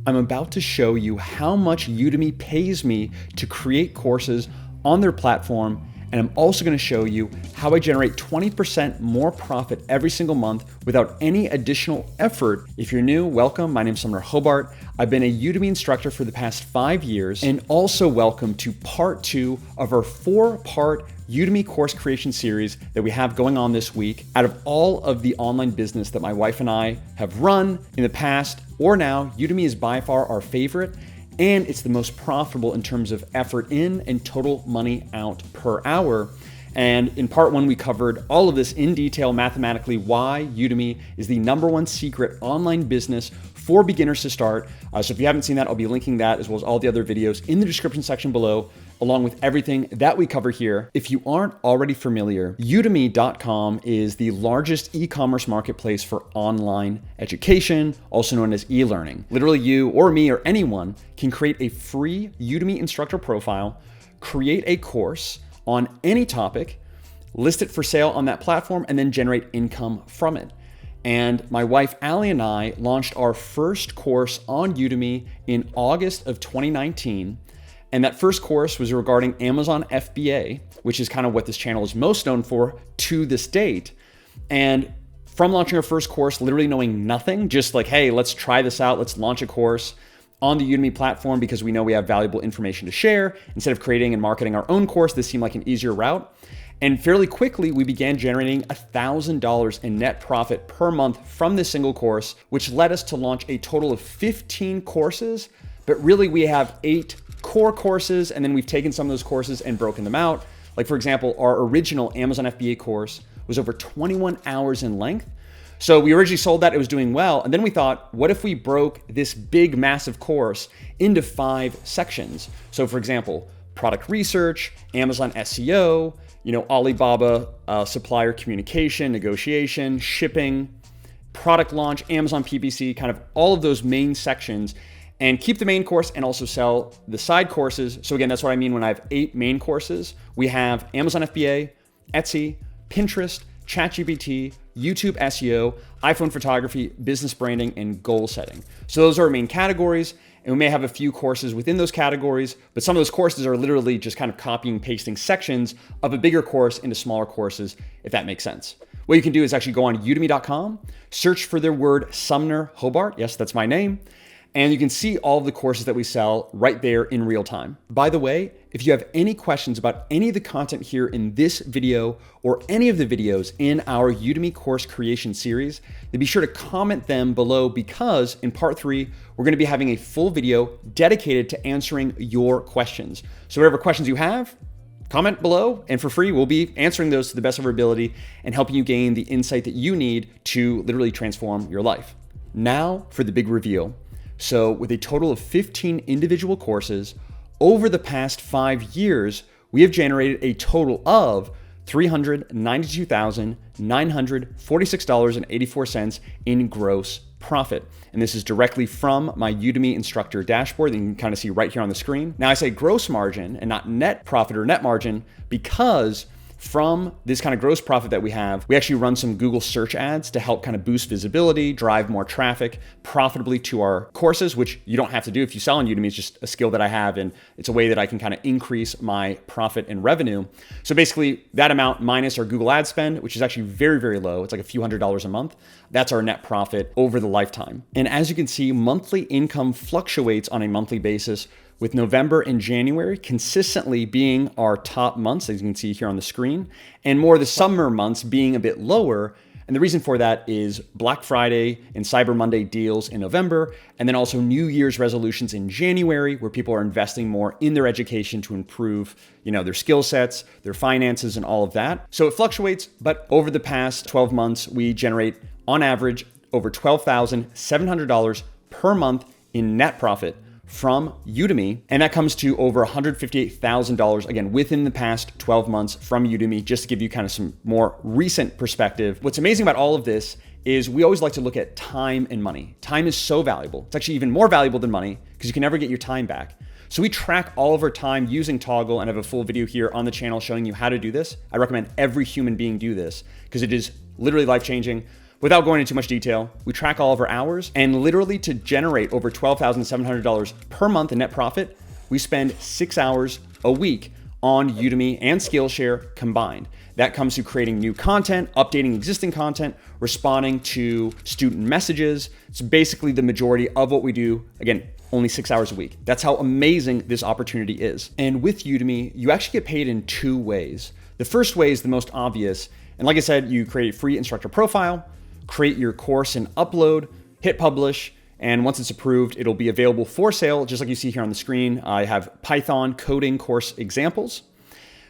I'm about to show you how much Udemy pays me to create courses on their platform, and I'm also going to show you how I generate 20% more profit every single month without any additional effort. If you're new, welcome. My name's Sumner Hobart. I've been a Udemy instructor for the past 5 years, and also welcome to part 2 of our 4-part Udemy course creation series that we have going on this week. Out of all of the online business that my wife and I have run in the past or now, Udemy is by far our favorite, and it's the most profitable in terms of effort in and total money out per hour. And in part 1, we covered all of this in detail mathematically, why Udemy is the #1 secret online business for beginners to start. So if you haven't seen that, I'll be linking that as well as all the other videos in the description section below, along with everything that we cover here. If you aren't already familiar, Udemy.com is the largest e-commerce marketplace for online education, also known as e-learning. Literally you or me or anyone can create a free Udemy instructor profile, create a course on any topic, list it for sale on that platform, and then generate income from it. And my wife, Allie, and I launched our first course on Udemy in August of 2019. And that first course was regarding Amazon FBA, which is kind of what this channel is most known for to this date. And from launching our first course, literally knowing nothing, just like, hey, let's try this out. Let's launch a course on the Udemy platform because we know we have valuable information to share. Instead of creating and marketing our own course, this seemed like an easier route. And fairly quickly, we began generating $1,000 in net profit per month from this single course, which led us to launch a total of 15 courses. But really, we have 8 core courses, and then we've taken some of those courses and broken them out. Like for example, our original Amazon FBA course was over 21 hours in length. So we originally sold that, it was doing well. And then we thought, what if we broke this big, massive course into 5 sections? So for example, product research, Amazon SEO, Alibaba supplier communication, negotiation, shipping, product launch, Amazon PPC, kind of all of those main sections, and keep the main course and also sell the side courses. So again, that's what I mean when I have 8 main courses. We have Amazon FBA, Etsy, Pinterest, ChatGPT, YouTube SEO, iPhone photography, business branding, and goal setting. So those are our main categories. And we may have a few courses within those categories, but some of those courses are literally just kind of copying and pasting sections of a bigger course into smaller courses, if that makes sense. What you can do is actually go on udemy.com, search for their word Sumner Hobart. Yes, that's my name. And you can see all of the courses that we sell right there in real time. By the way, if you have any questions about any of the content here in this video or any of the videos in our Udemy course creation series, then be sure to comment them below because in part 3, we're gonna be having a full video dedicated to answering your questions. So whatever questions you have, comment below, and for free, we'll be answering those to the best of our ability and helping you gain the insight that you need to literally transform your life. Now for the big reveal. So with a total of 15 individual courses, over the past 5 years, we have generated a total of $392,946.84 in gross profit. And this is directly from my Udemy instructor dashboard that you can kind of see right here on the screen. Now I say gross margin and not net profit or net margin because from this kind of gross profit that we have, we actually run some Google search ads to help kind of boost visibility, drive more traffic profitably to our courses, which you don't have to do if you sell on Udemy. It's just a skill that I have, and it's a way that I can kind of increase my profit and revenue. So basically that amount minus our Google ad spend, which is actually very, very low. It's like a few $100s a month. That's our net profit over the lifetime. And as you can see, monthly income fluctuates on a monthly basis, with November and January consistently being our top months, as you can see here on the screen, and more of the summer months being a bit lower. And the reason for that is Black Friday and Cyber Monday deals in November, and then also New Year's resolutions in January, where people are investing more in their education to improve, their skill sets, their finances, and all of that. So it fluctuates, but over the past 12 months, we generate on average over $12,700 per month in net profit from Udemy, and that comes to over $158,000 again within the past 12 months from Udemy, just to give you kind of some more recent perspective. What's amazing about all of this is we always like to look at time and money. Time is so valuable. It's actually even more valuable than money because you can never get your time back. So we track all of our time using Toggle, and I have a full video here on the channel showing you how to do this. I recommend every human being do this because it is literally life-changing. Without going into too much detail, we track all of our hours, and literally to generate over $12,700 per month in net profit, we spend 6 hours a week on Udemy and Skillshare combined. That comes to creating new content, updating existing content, responding to student messages. It's basically the majority of what we do. Again, only 6 hours a week. That's how amazing this opportunity is. And with Udemy, you actually get paid in 2 ways. The first way is the most obvious. And like I said, you create a free instructor profile, create your course and upload, hit publish, and once it's approved, it'll be available for sale, just like you see here on the screen. I have Python coding course examples.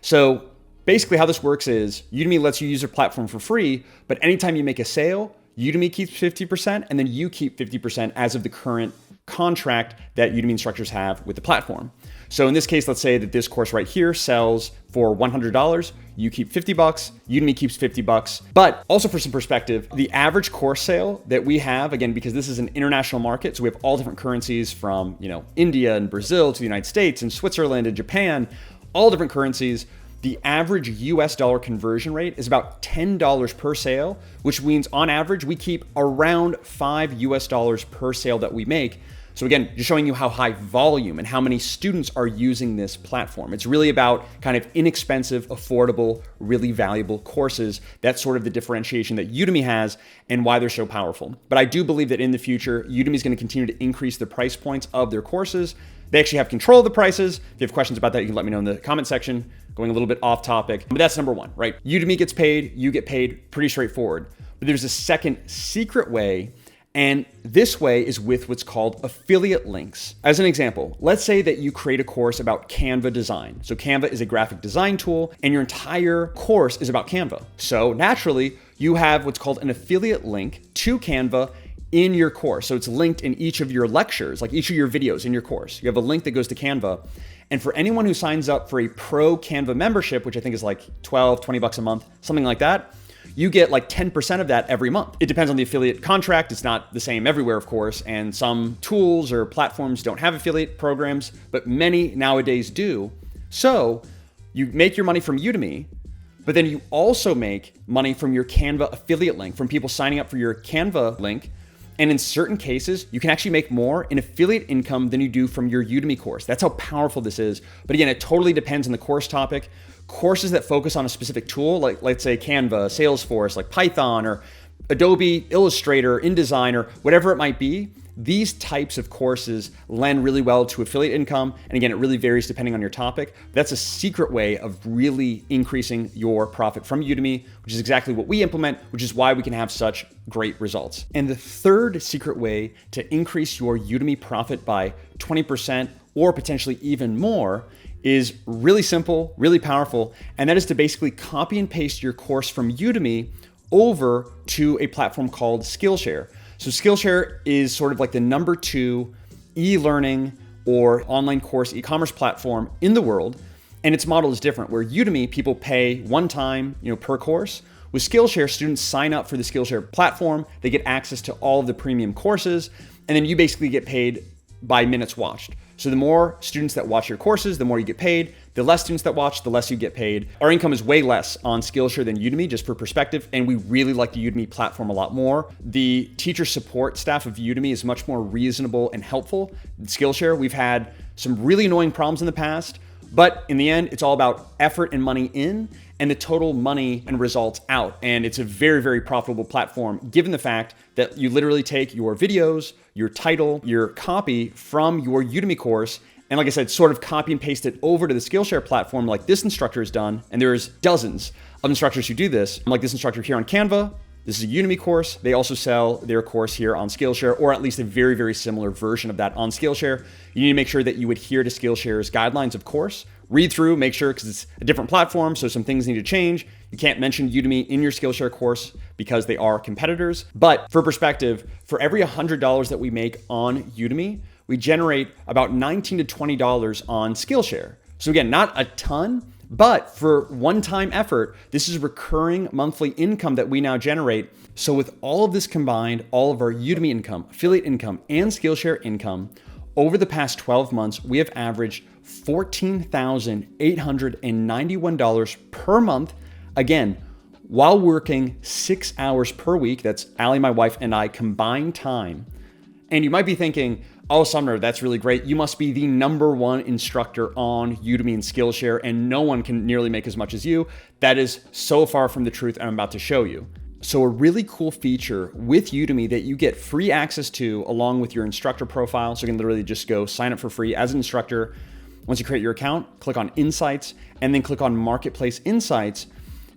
So basically how this works is Udemy lets you use their platform for free, but anytime you make a sale, Udemy keeps 50% and then you keep 50% as of the current contract that Udemy instructors have with the platform. So in this case, let's say that this course right here sells for $100. You keep $50, Udemy keeps $50. But also for some perspective, the average course sale that we have, again, because this is an international market, so we have all different currencies from, India and Brazil to the United States and Switzerland and Japan, all different currencies. The average US dollar conversion rate is about $10 per sale, which means on average, we keep around $5 US per sale that we make. So again, just showing you how high volume and how many students are using this platform. It's really about kind of inexpensive, affordable, really valuable courses. That's sort of the differentiation that Udemy has and why they're so powerful. But I do believe that in the future, Udemy is going to continue to increase the price points of their courses. They actually have control of the prices. If you have questions about that, you can let me know in the comment section. Going a little bit off topic, but that's number one, right? Udemy gets paid, you get paid, pretty straightforward. But there's a second secret way, and this way is with what's called affiliate links. As an example, let's say that you create a course about Canva design. So Canva is a graphic design tool, and your entire course is about Canva. So naturally, you have what's called an affiliate link to Canva in your course. So it's linked in each of your lectures, like each of your videos in your course. You have a link that goes to Canva. And for anyone who signs up for a pro Canva membership, which I think is like $20 a month, something like that, you get like 10% of that every month. It depends on the affiliate contract. It's not the same everywhere, of course. And some tools or platforms don't have affiliate programs, but many nowadays do. So you make your money from Udemy, but then you also make money from your Canva affiliate link, from people signing up for your Canva link. And in certain cases, you can actually make more in affiliate income than you do from your Udemy course. That's how powerful this is. But again, it totally depends on the course topic. Courses that focus on a specific tool, like let's say Canva, Salesforce, like Python or Adobe Illustrator, InDesign, or whatever it might be, these types of courses lend really well to affiliate income. And again, it really varies depending on your topic. That's a secret way of really increasing your profit from Udemy, which is exactly what we implement, which is why we can have such great results. And the third secret way to increase your Udemy profit by 20% or potentially even more is really simple, really powerful. And that is to basically copy and paste your course from Udemy over to a platform called Skillshare. So Skillshare is sort of like the number 2 e-learning or online course e-commerce platform in the world. And its model is different, where Udemy, people pay one time, per course. With Skillshare, students sign up for the Skillshare platform. They get access to all of the premium courses, and then you basically get paid by minutes watched. So the more students that watch your courses, the more you get paid. The less students that watch, the less you get paid. Our income is way less on Skillshare than Udemy, just for perspective, and we really like the Udemy platform a lot more. The teacher support staff of Udemy is much more reasonable and helpful. In Skillshare, we've had some really annoying problems in the past, but in the end, it's all about effort and money in and the total money and results out. And it's a very, very profitable platform, given the fact that you literally take your videos, your title, your copy from your Udemy course, and like I said, sort of copy and paste it over to the Skillshare platform like this instructor has done. And there's dozens of instructors who do this. Like this instructor here on Canva. This is a Udemy course. They also sell their course here on Skillshare, or at least a very, very similar version of that on Skillshare. You need to make sure that you adhere to Skillshare's guidelines, of course. Read through, make sure, because it's a different platform, so some things need to change. You can't mention Udemy in your Skillshare course because they are competitors. But for perspective, for every $100 that we make on Udemy, we generate about $19 to $20 on Skillshare. So again, not a ton, but for one-time effort, this is recurring monthly income that we now generate. So with all of this combined, all of our Udemy income, affiliate income, and Skillshare income, over the past 12 months, we have averaged $14,891 per month. Again, while working 6 hours per week. That's Allie, my wife, and I combined time. And you might be thinking, oh, Sumner, that's really great. You must be the #1 instructor on Udemy and Skillshare, and no one can nearly make as much as you. That is so far from the truth, and I'm about to show you. So a really cool feature with Udemy that you get free access to along with your instructor profile. So you can literally just go sign up for free as an instructor. Once you create your account, click on Insights, and then click on Marketplace Insights,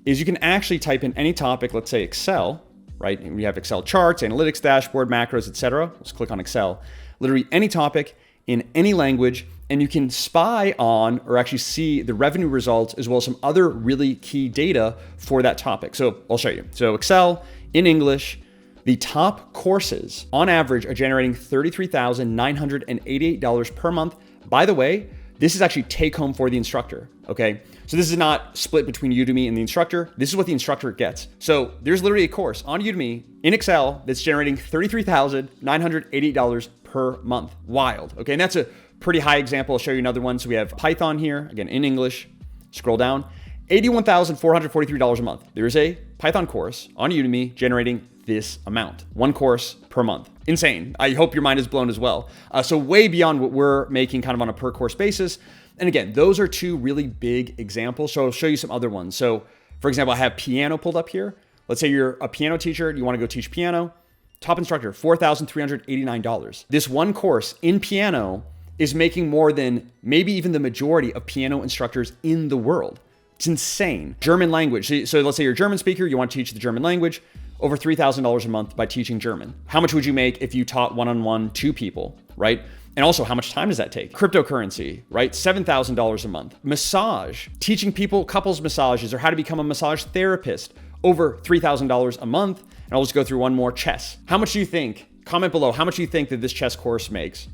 is you can actually type in any topic, let's say Excel, right? And we have Excel charts, analytics, dashboard, macros, etc. Let's click on Excel. Literally any topic in any language, and you can spy on or actually see the revenue results as well as some other really key data for that topic. So I'll show you. So Excel in English, the top courses on average are generating $33,988 per month. By the way, this is actually take home for the instructor, okay? So this is not split between Udemy and the instructor. This is what the instructor gets. So there's literally a course on Udemy in Excel that's generating $33,988 per month. Wild, okay? And that's a pretty high example. I'll show you another one. So we have Python here, again, in English. Scroll down, $81,443 a month. There's a Python course on Udemy generating this amount. One course per month. Insane. I hope your mind is blown as well. So way beyond what we're making kind of on a per course basis. And again, those are two really big examples. So I'll show you some other ones. So for example, I have piano pulled up here. Let's say you're a piano teacher, you want to go teach piano. Top instructor, $4,389. This one course in piano is making more than maybe even the majority of piano instructors in the world. It's insane. German language. So let's say you're a German speaker, you want to teach the German language, over $3,000 a month by teaching German. How much would you make if you taught one-on-one to people, right? And also, how much time does that take? Cryptocurrency, right? $7,000 a month. Massage, teaching people couples massages or how to become a massage therapist, over $3,000 a month. And I'll just go through one more. Chess. How much do you think? Comment below. How much do you think that this chess course makes?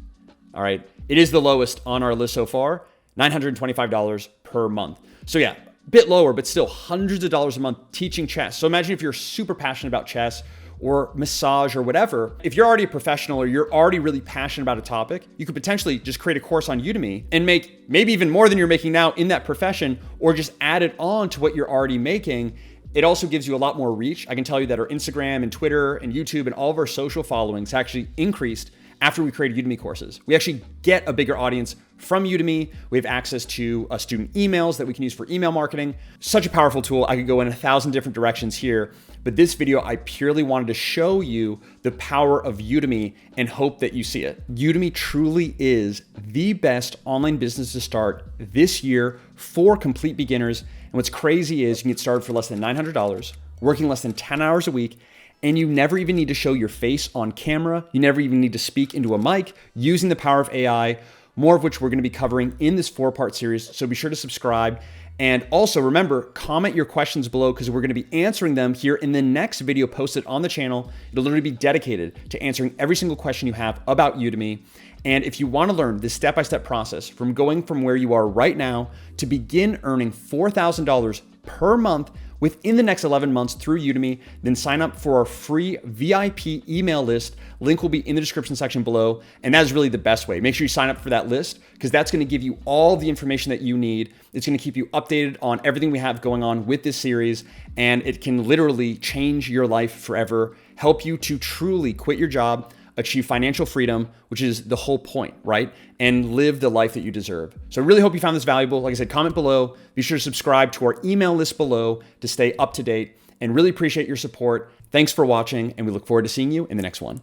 All right. It is the lowest on our list so far, $925 per month. So yeah, a bit lower, but still hundreds of dollars a month teaching chess. So imagine if you're super passionate about chess or massage or whatever. If you're already a professional or you're already really passionate about a topic, you could potentially just create a course on Udemy and make maybe even more than you're making now in that profession, or just add it on to what you're already making. It also gives you a lot more reach. I can tell you that our Instagram and Twitter and YouTube and all of our social followings actually increased after we created Udemy courses. We actually get a bigger audience from Udemy. We have access to student emails that we can use for email marketing. Such a powerful tool. I could go in 1,000 different directions here, but this video, I purely wanted to show you the power of Udemy and hope that you see it. Udemy truly is the best online business to start this year for complete beginners. And what's crazy is you can get started for less than $900, working less than 10 hours a week, and you never even need to show your face on camera. You never even need to speak into a mic, using the power of AI, more of which we're gonna be covering in this 4-part series. So be sure to subscribe. And also remember, comment your questions below because we're gonna be answering them here in the next video posted on the channel. It'll literally be dedicated to answering every single question you have about Udemy. And if you wanna learn this step-by-step process from going from where you are right now to begin earning $4,000 per month within the next 11 months through Udemy, then sign up for our free VIP email list. Link will be in the description section below. And that is really the best way. Make sure you sign up for that list because that's gonna give you all the information that you need. It's gonna keep you updated on everything we have going on with this series. And it can literally change your life forever, help you to truly quit your job, achieve financial freedom, which is the whole point, right? And live the life that you deserve. So I really hope you found this valuable. Like I said, comment below. Be sure to subscribe to our email list below to stay up to date, and really appreciate your support. Thanks for watching, and we look forward to seeing you in the next one.